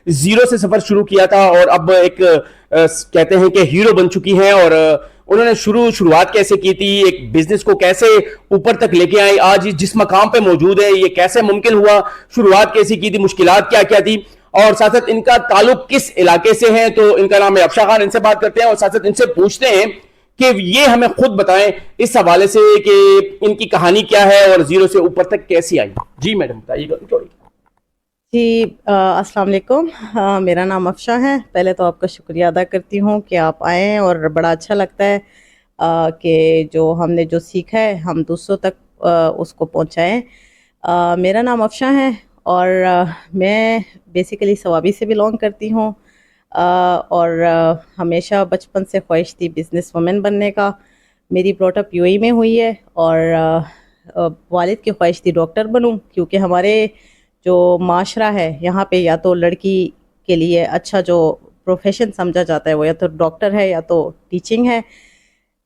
Zero سے سفر شروع کیا تھا اور اب ایک کہتے ہیں کہ ہیرو بن چکی ہیں. اور انہوں نے شروعات کیسے کی تھی, ایک بزنس کو کیسے اوپر تک لے کے آئی, آج جس مقام پہ موجود ہے یہ کیسے ممکن ہوا, شروعات کیسی کی تھی, مشکلات کیا کیا تھی, اور ساتھ ساتھ ان کا تعلق کس علاقے سے ہے. تو ان کا نام ہے افشا خان, ان سے بات کرتے ہیں اور ساتھ ساتھ ان سے پوچھتے ہیں کہ یہ ہمیں خود بتائیں اس حوالے سے کہ ان کی کہانی کیا ہے اور زیرو سے اوپر تک کیسی آئی. جی میڈم بتائیے گا. جی السلام علیکم. میرا نام افشا ہے. پہلے تو آپ کا شکریہ ادا کرتی ہوں کہ آپ آئیں, اور بڑا اچھا لگتا ہے کہ جو ہم نے جو سیکھا ہے ہم دوسروں تک اس کو پہنچائیں. میرا نام افشا ہے اور میں بیسیکلی ثوابی سے بلونگ کرتی ہوں, اور ہمیشہ بچپن سے خواہش تھی بزنس وومن بننے کا. میری بروٹ اپ یو اے میں ہوئی ہے, اور والد کی خواہش تھی ڈاکٹر بنوں, کیونکہ ہمارے جو معاشرہ ہے یہاں پہ یا تو لڑکی کے لیے اچھا جو پروفیشن سمجھا جاتا ہے وہ یا تو ڈاکٹر ہے یا تو ٹیچنگ ہے.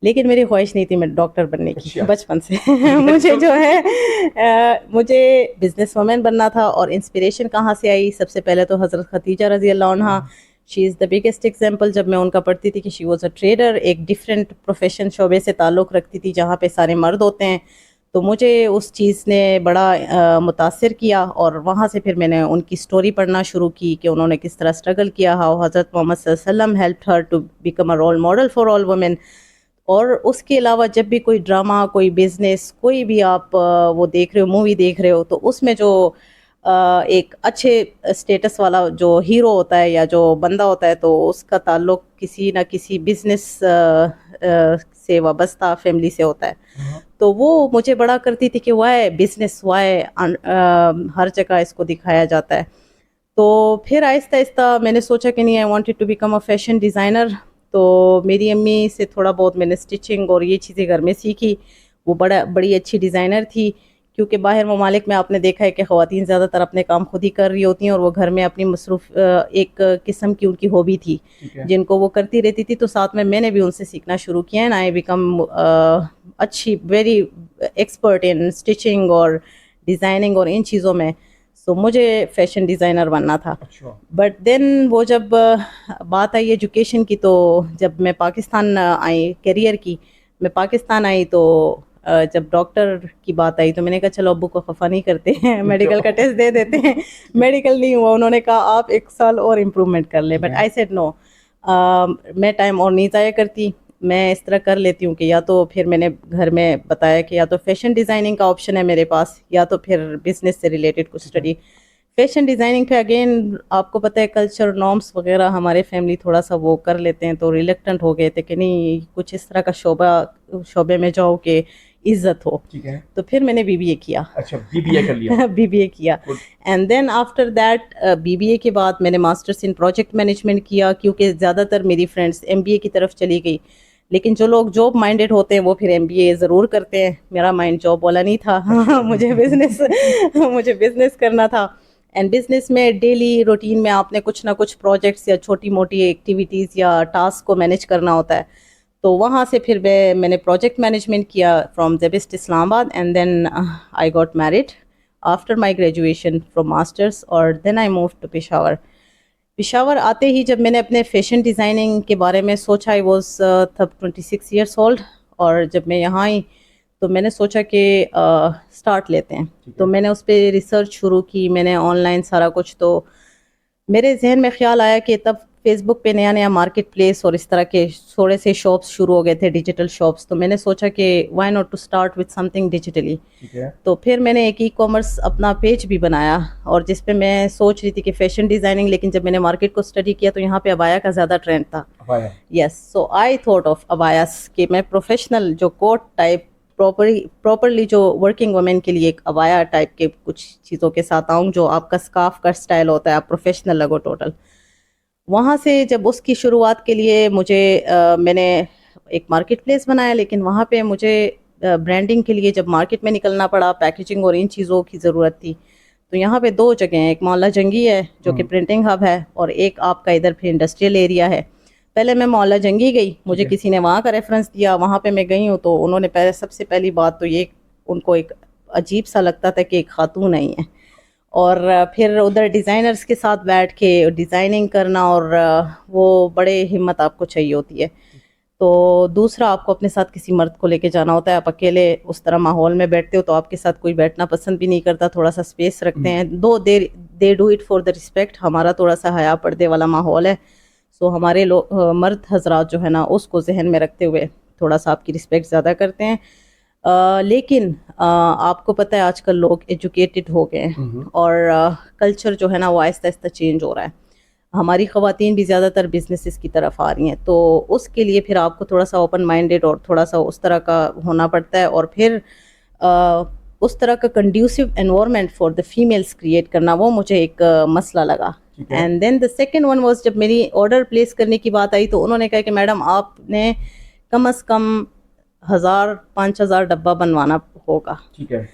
لیکن میری خواہش نہیں تھی میں ڈاکٹر بننے کی بچپن سے. مجھے جو ہے مجھے بزنس وومن بننا تھا. اور انسپریشن کہاں سے آئی؟ سب سے پہلے تو حضرت خدیجہ رضی اللہ عنہا, شی از دا بگیسٹ ایگزامپل. جب میں ان کا پڑھتی تھی کہ شی واز اے ٹریڈر, ایک ڈفرینٹ پروفیشن شعبے سے تعلق رکھتی تھی جہاں پہ سارے مرد ہوتے ہیں, تو مجھے اس چیز نے بڑا متاثر کیا. اور وہاں سے پھر میں نے ان کی سٹوری پڑھنا شروع کی کہ انہوں نے کس طرح اسٹرگل کیا, ہاؤ حضرت محمد صلی اللہ علیہ وسلم helped her to become a role model for all women. اور اس کے علاوہ جب بھی کوئی ڈرامہ, کوئی بزنس, کوئی بھی آپ وہ دیکھ رہے ہو, مووی دیکھ رہے ہو, تو اس میں جو ایک اچھے اسٹیٹس والا جو ہیرو ہوتا ہے یا جو بندہ ہوتا ہے, تو اس کا تعلق کسی نہ کسی بزنس سے وابستہ فیملی سے ہوتا ہے. تو وہ مجھے بڑا کرتی تھی کہ وائی بزنس, وائی ہر جگہ اس کو دکھایا جاتا ہے. تو پھر آہستہ آہستہ میں نے سوچا کہ نہیں, I wanted to become a fashion designer. تو میری امی سے تھوڑا بہت میں نے اسٹچنگ اور یہ چیزیں گھر میں سیکھی. وہ بڑی اچھی ڈیزائنر تھی, کیونکہ باہر ممالک میں آپ نے دیکھا ہے کہ خواتین زیادہ تر اپنے کام خود ہی کر رہی ہوتی ہیں, اور وہ گھر میں اپنی مصروف ایک قسم کی ان کی ہابی تھی جن کو وہ کرتی رہتی تھی. تو ساتھ میں نے بھی ان سے سیکھنا شروع کیا, اینڈ آئی بیکم اچھی ویری ایکسپرٹ ان اسٹچنگ اور ڈیزائننگ اور ان چیزوں میں. سو مجھے فیشن ڈیزائنر بننا تھا. بٹ دین وہ جب بات آئی ایجوکیشن کی, تو جب میں پاکستان آئی کیریئر کی, میں پاکستان آئی تو جب ڈاکٹر کی بات آئی تو میں نے کہا چلو ابو کو خفا نہیں کرتے ہیں, میڈیکل کا ٹیسٹ دے دیتے ہیں. میڈیکل نہیں ہوا, انہوں نے کہا آپ 1 سال اور امپروومنٹ کر لیں. بٹ آئی سیڈ نو, میں ٹائم اور نہیں ضائع کرتی, میں اس طرح کر لیتی ہوں کہ یا تو پھر میں نے گھر میں بتایا کہ یا تو فیشن ڈیزائننگ کا آپشن ہے میرے پاس, یا تو پھر بزنس سے ریلیٹڈ کچھ اسٹڈی. فیشن ڈیزائننگ پہ اگین آپ کو پتہ ہے کلچر نارمس وغیرہ ہمارے فیملی تھوڑا سا وہ کر لیتے ہیں, تو ریلیکٹنٹ ہو گئے تھے کہ نہیں کچھ اس طرح کا شعبے میں جاؤ کہ عزت ہو. تو پھر میں نے بی بی اے کیا. اچھا بی بی اے کر لیا. بی بی اے کیا, and then after that B B A کے بعد میں نے ماسٹرس ان پروجیکٹ مینجمنٹ کیا, کیونکہ زیادہ تر میری فرینڈس ایم بی اے کی طرف چلی گئی. لیکن جو لوگ جاب مائنڈیڈ ہوتے ہیں وہ پھر ایم بی اے ضرور کرتے ہیں. میرا مائنڈ جاب والا نہیں تھا, مجھے بزنس کرنا تھا. اینڈ بزنس میں ڈیلی روٹین میں آپ نے کچھ نہ کچھ پروجیکٹس یا چھوٹی موٹی ایکٹیویٹیز یا ٹاسک کو مینیج کرنا ہوتا ہے. تو وہاں سے پھر میں نے پروجیکٹ مینجمنٹ کیا from SZABIST Islamabad, and then I got married after my graduation from masters, اور then I move to Peshawar. Peshawar آتے ہی جب میں نے اپنے فیشن ڈیزائننگ کے بارے میں سوچا, آئی واز تب 26 ایئرس اولڈ, اور جب میں یہاں آئی تو میں نے سوچا کہ اسٹارٹ لیتے ہیں. تو میں نے اس پہ ریسرچ شروع کی, میں نے آن لائن سارا کچھ. تو میرے ذہن میں خیال آیا کہ تب فیس بک پہ نیا مارکیٹ پلیس اور اس طرح کے تھوڑے سے شاپس شروع ہو گئے تھے, ڈیجیٹل شاپس. تو میں نے سوچا کہ why not to start with something digitally. تو پھر میں نے ایک ای کامرس اپنا پیج بھی بنایا, اور جس پہ میں سوچ رہی تھی کہ فیشن ڈیزائننگ, لیکن جب میں نے مارکیٹ کو اسٹڈی کیا تو یہاں پہ ابایا کا زیادہ ٹرینڈ تھا. یس, سو آئی تھاٹ آف ابایاس کہ میں پروفیشنل جو کوٹ ٹائپ پراپرلی جو ورکنگ وومن کے لیے ایک ابایا ٹائپ کے کچھ چیزوں کے ساتھ آؤں, جو آپ کا اسکارف کا اسٹائل ہوتا ہے, آپ پروفیشنل لگو ٹوٹل. وہاں سے جب اس کی شروعات کے لیے میں نے ایک مارکیٹ پلیس بنایا, لیکن وہاں پہ مجھے برانڈنگ کے لیے جب مارکیٹ میں نکلنا پڑا, پیکیجنگ اور ان چیزوں کی ضرورت تھی. تو یہاں پہ 2 جگہیں ہیں, ایک محلہ جنگی ہے جو کہ پرنٹنگ ہب ہے, اور ایک آپ کا ادھر پھر انڈسٹریل ایریا ہے. پہلے میں محلہ جنگی گئی, مجھے کسی نے وہاں کا ریفرنس دیا, وہاں پہ میں گئی ہوں. تو انہوں نے سب سے پہلی بات تو یہ ان کو ایک عجیب سا لگتا تھا کہ ایک خاتون نہیں ہے, اور پھر ادھر ڈیزائنرز کے ساتھ بیٹھ کے ڈیزائننگ کرنا، اور وہ بڑے ہمت آپ کو چاہیے ہوتی ہے. تو دوسرا آپ کو اپنے ساتھ کسی مرد کو لے کے جانا ہوتا ہے. آپ اکیلے اس طرح ماحول میں بیٹھتے ہو تو آپ کے ساتھ کوئی بیٹھنا پسند بھی نہیں کرتا، تھوڑا سا اسپیس رکھتے ہیں. They do it for the respect. ہمارا تھوڑا سا حیا پردے والا ماحول ہے، سو ہمارے مرد حضرات جو ہے نا اس کو ذہن میں رکھتے ہوئے تھوڑا سا آپ کی رسپیکٹ زیادہ کرتے ہیں. لیکن آپ کو پتہ ہے آج کل لوگ ایجوکیٹڈ ہو گئے ہیں، اور کلچر جو ہے نا وہ آہستہ آہستہ چینج ہو رہا ہے. ہماری خواتین بھی زیادہ تر بزنسز کی طرف آ رہی ہیں، تو اس کے لیے پھر آپ کو تھوڑا سا اوپن مائنڈیڈ اور تھوڑا سا اس طرح کا ہونا پڑتا ہے. اور پھر اس طرح کا conducive environment for the families create کرنا، وہ مجھے ایک مسئلہ لگا. And then the second one was, جب میری آرڈر پلیس کرنے کی بات آئی تو انہوں نے کہا کہ میڈم آپ نے کم از کم 5,000 ڈبہ بنوانا ہوگا. ٹھیک ہے.